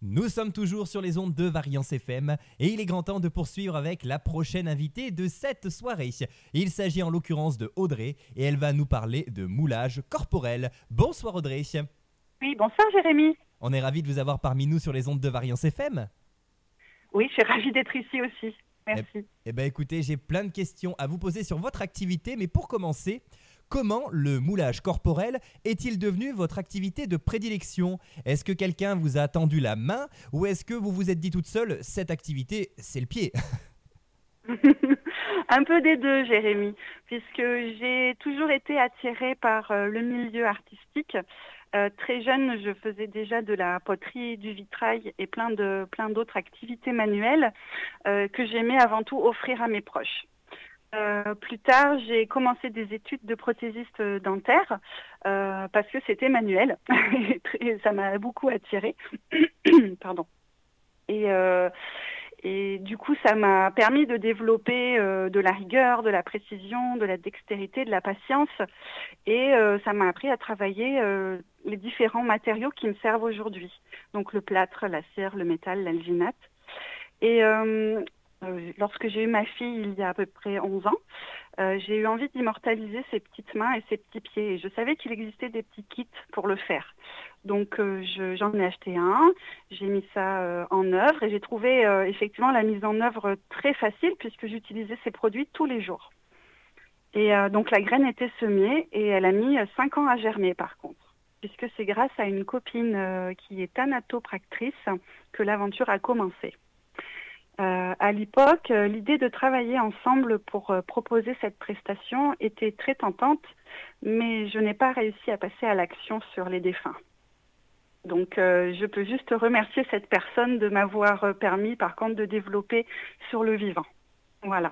Nous sommes toujours sur les ondes de Variance FM et il est grand temps de poursuivre avec la prochaine invitée de cette soirée. Il s'agit en l'occurrence de Audrey et elle va nous parler de moulage corporel. Bonsoir Audrey. Oui, bonsoir Jérémy. On est ravis de vous avoir parmi nous sur les ondes de Variance FM. Oui, je suis ravie d'être ici aussi. Eh, Merci. écoutez, j'ai plein de questions à vous poser sur votre activité, mais pour commencer, comment le moulage corporel est-il devenu votre activité de prédilection? Est-ce que quelqu'un vous a tendu la main ou est-ce que vous vous êtes dit toute seule, cette activité, c'est le pied? Un peu des deux, Jérémy, puisque j'ai toujours été attirée par le milieu artistique. Très jeune, je faisais déjà de la poterie, du vitrail et plein d'autres activités manuelles que j'aimais avant tout offrir à mes proches. Plus tard, j'ai commencé des études de prothésiste dentaire parce que c'était manuel et ça m'a beaucoup attirée. Pardon. Et, euh, et du coup, ça m'a permis de développer de la rigueur, de la précision, de la dextérité, de la patience. Et ça m'a appris à travailler les différents matériaux qui me servent aujourd'hui. Donc le plâtre, la cire, le métal, l'alginate. Et lorsque j'ai eu ma fille il y a à peu près 11 ans, j'ai eu envie d'immortaliser ses petites mains et ses petits pieds. Et je savais qu'il existait des petits kits pour le faire. Donc j'en ai acheté un, j'ai mis ça en œuvre et j'ai trouvé effectivement la mise en œuvre très facile puisque j'utilisais ces produits tous les jours. Et donc la graine était semée et elle a mis 5 ans à germer par contre, puisque c'est grâce à une copine qui est thanatopractrice que l'aventure a commencé. À l'époque, l'idée de travailler ensemble pour proposer cette prestation était très tentante, mais je n'ai pas réussi à passer à l'action sur les défunts. Donc je peux juste remercier cette personne de m'avoir permis par contre de développer sur le vivant. Voilà.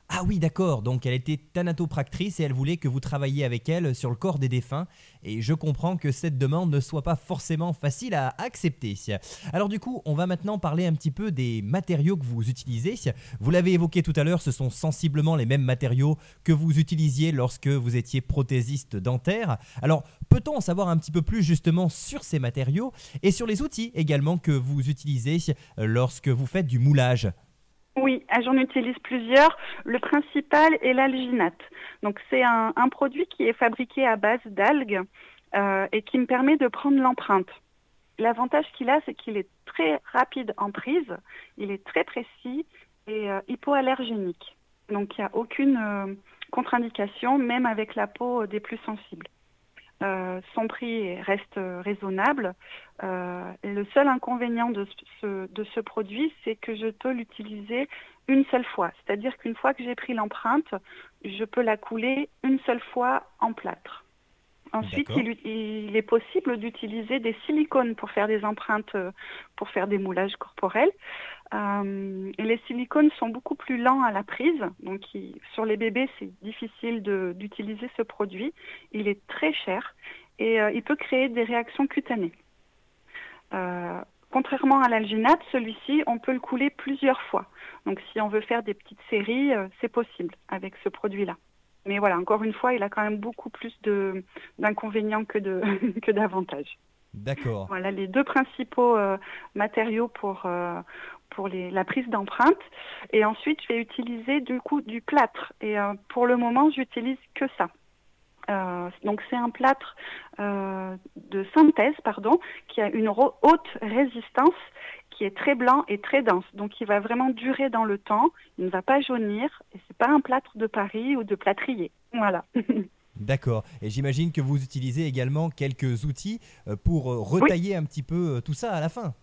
Ah oui, d'accord, donc elle était thanatopractrice et elle voulait que vous travailliez avec elle sur le corps des défunts. Et je comprends que cette demande ne soit pas forcément facile à accepter. Alors du coup, on va maintenant parler un petit peu des matériaux que vous utilisez. Vous l'avez évoqué tout à l'heure, ce sont sensiblement les mêmes matériaux que vous utilisiez lorsque vous étiez prothésiste dentaire. Alors, peut-on en savoir un petit peu plus justement sur ces matériaux et sur les outils également que vous utilisez lorsque vous faites du moulage? Oui, j'en utilise plusieurs. Le principal est l'alginate. Donc c'est un produit qui est fabriqué à base d'algues et qui me permet de prendre l'empreinte. L'avantage qu'il a, c'est qu'il est très rapide en prise, il est très précis et hypoallergénique. Donc il n'y a aucune contre-indication, même avec la peau des plus sensibles. Son prix reste raisonnable. Le seul inconvénient de ce produit, c'est que je peux l'utiliser une seule fois. C'est-à-dire qu'une fois que j'ai pris l'empreinte, je peux la couler une seule fois en plâtre. Ensuite, D'accord. il est possible d'utiliser des silicones pour faire des empreintes, pour faire des moulages corporels. Et les silicones sont beaucoup plus lents à la prise. Donc, sur les bébés, c'est difficile d'utiliser ce produit. Il est très cher et il peut créer des réactions cutanées. Contrairement à l'alginate, celui-ci, on peut le couler plusieurs fois. Donc, si on veut faire des petites séries, c'est possible avec ce produit-là. Mais voilà, encore une fois, il a quand même beaucoup plus d'inconvénients que d'avantages. D'accord. Voilà les deux principaux matériaux pour la prise d'empreinte. Et ensuite, je vais utiliser du coup du plâtre. Et pour le moment, j'utilise que ça. Donc c'est un plâtre de synthèse, qui a une haute résistance, qui est très blanc et très dense. Donc il va vraiment durer dans le temps, il ne va pas jaunir, et c'est pas un plâtre de Paris ou de plâtrier. Voilà. D'accord. Et j'imagine que vous utilisez également quelques outils pour Oui. retailler un petit peu tout ça à la fin.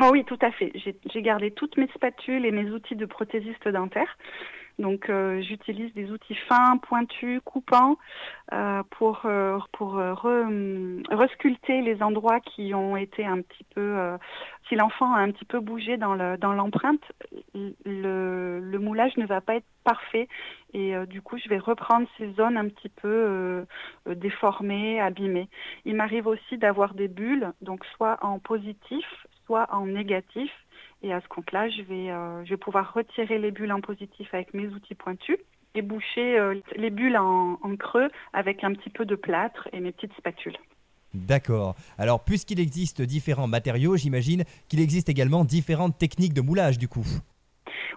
Oh oui, tout à fait. J'ai gardé toutes mes spatules et mes outils de prothésiste dentaire. Donc j'utilise des outils fins, pointus, coupants pour resculpter les endroits qui ont été un petit peu, si l'enfant a un petit peu bougé dans l'empreinte, le moulage ne va pas être parfait et du coup je vais reprendre ces zones un petit peu déformées, abîmées. Il m'arrive aussi d'avoir des bulles, donc soit en positif, soit en négatif. Et à ce compte-là, je vais pouvoir retirer les bulles en positif avec mes outils pointus et boucher les bulles en creux avec un petit peu de plâtre et mes petites spatules. D'accord. Alors, puisqu'il existe différents matériaux, j'imagine qu'il existe également différentes techniques de moulage du coup.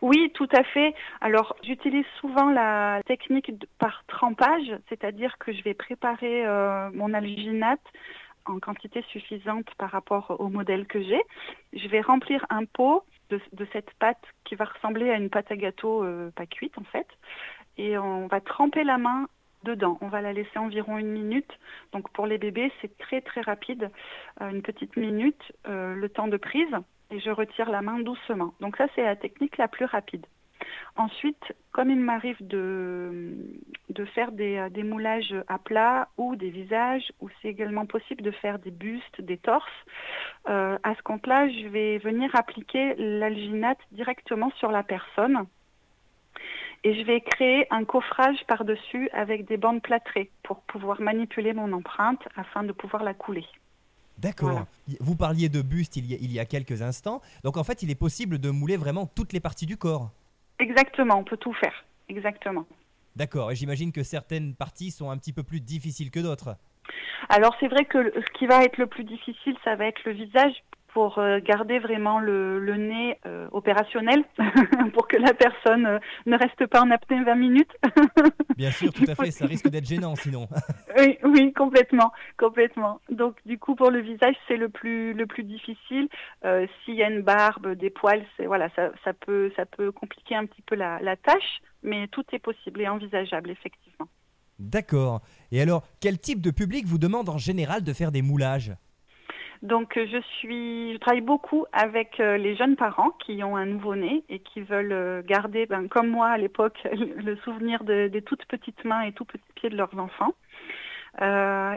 Oui, tout à fait. Alors, j'utilise souvent la technique par trempage, c'est-à-dire que je vais préparer mon alginate en quantité suffisante par rapport au modèle que j'ai. Je vais remplir un pot de cette pâte qui va ressembler à une pâte à gâteau pas cuite en fait. Et on va tremper la main dedans. On va la laisser environ 1 minute. Donc pour les bébés, c'est très très rapide, une petite minute, le temps de prise. Et je retire la main doucement. Donc ça, c'est la technique la plus rapide. Ensuite, comme il m'arrive de faire des moulages à plat ou des visages, ou c'est également possible de faire des bustes, des torses, à ce compte-là, je vais venir appliquer l'alginate directement sur la personne et je vais créer un coffrage par-dessus avec des bandes plâtrées pour pouvoir manipuler mon empreinte afin de pouvoir la couler. D'accord. Voilà. Vous parliez de buste il y a quelques instants. Donc en fait, il est possible de mouler vraiment toutes les parties du corps. Exactement, on peut tout faire. Exactement. D'accord. Et j'imagine que certaines parties sont un petit peu plus difficiles que d'autres. Alors c'est vrai que ce qui va être le plus difficile, ça va être le visage pour garder vraiment le nez opérationnel pour que la personne ne reste pas en apnée 20 minutes. Bien sûr, tout à fait. Ça risque d'être gênant sinon. Oui, oui, complètement, complètement. Donc du coup pour le visage c'est le plus difficile. S'il y a une barbe, des poils, c'est voilà, ça peut compliquer un petit peu la tâche, mais tout est possible et envisageable effectivement. D'accord. Et alors, quel type de public vous demande en général de faire des moulages? Donc je travaille beaucoup avec les jeunes parents qui ont un nouveau-né et qui veulent garder, comme moi à l'époque, le souvenir des toutes petites mains et tout petits pieds de leurs enfants.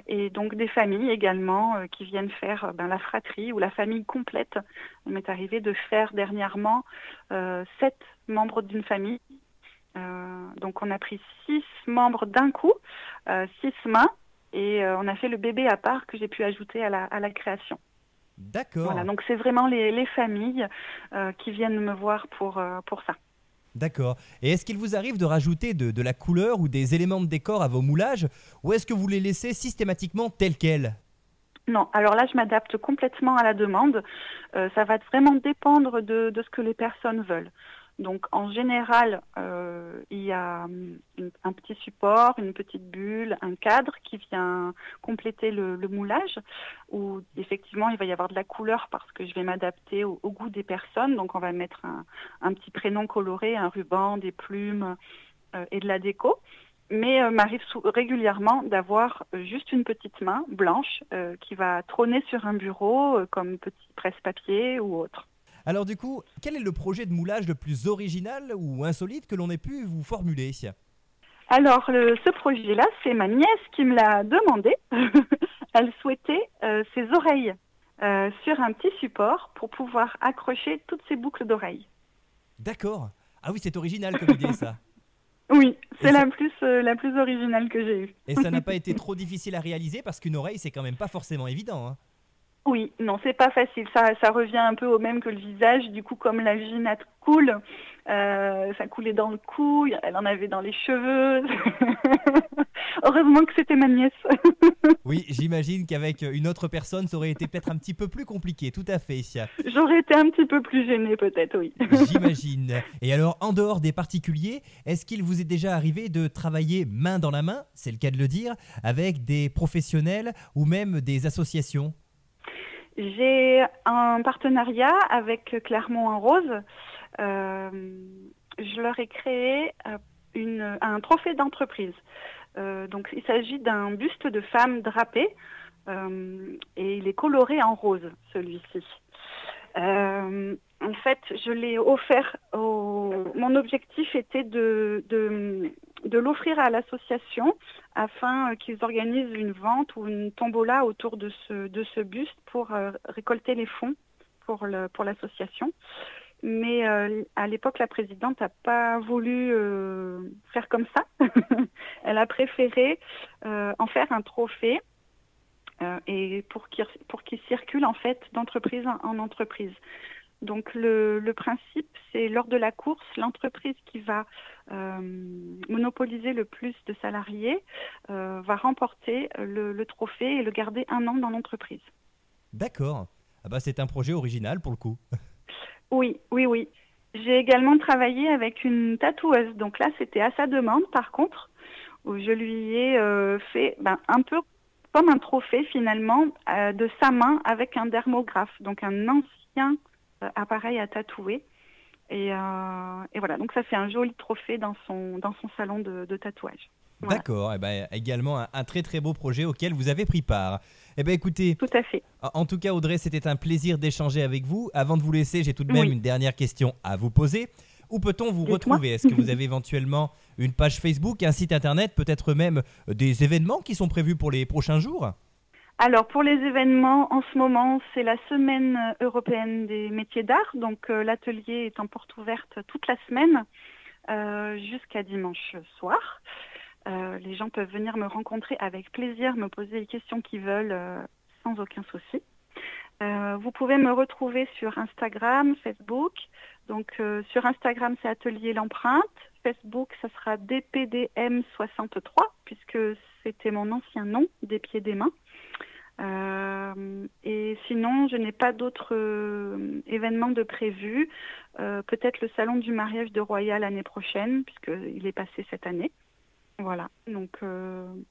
Et donc des familles également qui viennent faire la fratrie ou la famille complète. Il m'est arrivé de faire dernièrement 7 membres d'une famille. Donc on a pris 6 membres d'un coup, 6 mains. Et on a fait le bébé à part que j'ai pu ajouter à la création. Voilà, D'accord. donc c'est vraiment les familles qui viennent me voir pour ça. D'accord. Et est-ce qu'il vous arrive de rajouter de la couleur ou des éléments de décor à vos moulages, ou est-ce que vous les laissez systématiquement tels quels? Non, alors là je m'adapte complètement à la demande. Ça va vraiment dépendre de ce que les personnes veulent. Donc en général, il y a un petit support, une petite bulle, un cadre qui vient compléter le moulage, où effectivement il va y avoir de la couleur parce que je vais m'adapter au goût des personnes. Donc on va mettre un petit prénom coloré, un ruban, des plumes et de la déco. Mais m'arrive régulièrement d'avoir juste une petite main blanche qui va trôner sur un bureau comme petit presse-papier ou autre. Alors du coup, quel est le projet de moulage le plus original ou insolite que l'on ait pu vous formuler? Alors, ce projet-là, c'est ma nièce qui me l'a demandé. Elle souhaitait ses oreilles sur un petit support pour pouvoir accrocher toutes ses boucles d'oreilles. D'accord. Ah oui, c'est original comme idée ça. Oui, Et c'est ça, la plus originale que j'ai eue. et ça n'a pas été trop difficile à réaliser parce qu'une oreille, c'est quand même pas forcément évident, hein. Oui, non, c'est pas facile. Ça revient un peu au même que le visage. Du coup, comme la ginate coule, ça coulait dans le cou, elle en avait dans les cheveux. Heureusement que c'était ma nièce. Oui, j'imagine qu'avec une autre personne, ça aurait été peut-être un petit peu plus compliqué, tout à fait. J'aurais été un petit peu plus gênée peut-être, oui. J'imagine. Et alors, en dehors des particuliers, est-ce qu'il vous est déjà arrivé de travailler main dans la main, c'est le cas de le dire, avec des professionnels ou même des associations? J'ai un partenariat avec Clermont en Rose. Je leur ai créé un trophée d'entreprise. Donc il s'agit d'un buste de femme drapée et il est coloré en rose, celui-ci. En fait, je l'ai offert Mon objectif était de l'offrir à l'association afin qu'ils organisent une vente ou une tombola autour de ce buste pour récolter les fonds pour l'association. Mais à l'époque, la présidente n'a pas voulu faire comme ça. Elle a préféré en faire un trophée et pour qu'il circule en fait d'entreprise en entreprise. Donc le principe, c'est lors de la course, l'entreprise qui va monopoliser le plus de salariés va remporter le trophée et le garder 1 an dans l'entreprise. D'accord. Ah bah c'est un projet original pour le coup. Oui, oui, oui. J'ai également travaillé avec une tatoueuse. Donc là, c'était à sa demande, par contre, où je lui ai fait un peu comme un trophée finalement de sa main avec un dermographe, donc un ancien appareil à tatouer. Et voilà, donc ça fait un joli trophée dans son salon de tatouage. Voilà. D'accord, et ben également un très très beau projet auquel vous avez pris part. Eh ben écoutez, Tout à fait. en tout cas Audrey, c'était un plaisir d'échanger avec vous. Avant de vous laisser, j'ai tout de même Oui. une dernière question à vous poser. Où peut-on vous Dites-moi. retrouver? Est-ce que vous avez éventuellement une page Facebook, un site internet, peut-être même des événements qui sont prévus pour les prochains jours? Alors pour les événements, en ce moment, c'est la semaine européenne des métiers d'art. Donc l'atelier est en porte ouverte toute la semaine jusqu'à dimanche soir. Les gens peuvent venir me rencontrer avec plaisir, me poser les questions qu'ils veulent sans aucun souci. Vous pouvez me retrouver sur Instagram, Facebook. Donc sur Instagram, c'est Atelier l'Empreinte. Facebook, ça sera DPDM63, puisque c'était mon ancien nom, des pieds des mains. Et sinon, je n'ai pas d'autres événements de prévus. Peut-être le salon du mariage de Royal l'année prochaine, puisqu'il est passé cette année. Voilà, donc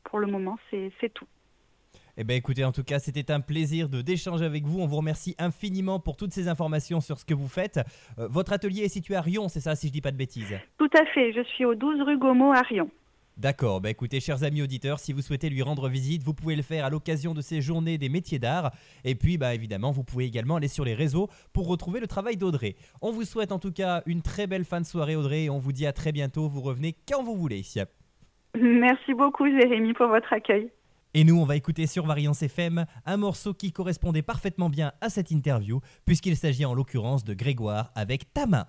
pour le moment, c'est tout. Eh bien écoutez, en tout cas, c'était un plaisir d'échanger avec vous. On vous remercie infiniment pour toutes ces informations sur ce que vous faites. Votre atelier est situé à Riom, c'est ça, si je ne dis pas de bêtises? Tout à fait, je suis au 12 rue Gaumont à Riom. D'accord, bah écoutez, chers amis auditeurs, si vous souhaitez lui rendre visite, vous pouvez le faire à l'occasion de ces journées des métiers d'art. Et puis, bah évidemment, vous pouvez également aller sur les réseaux pour retrouver le travail d'Audrey. On vous souhaite en tout cas une très belle fin de soirée, Audrey, et on vous dit à très bientôt. Vous revenez quand vous voulez. Merci beaucoup, Jérémy, pour votre accueil. Et nous, on va écouter sur Variance FM un morceau qui correspondait parfaitement bien à cette interview, puisqu'il s'agit en l'occurrence de Grégoire avec Ta main.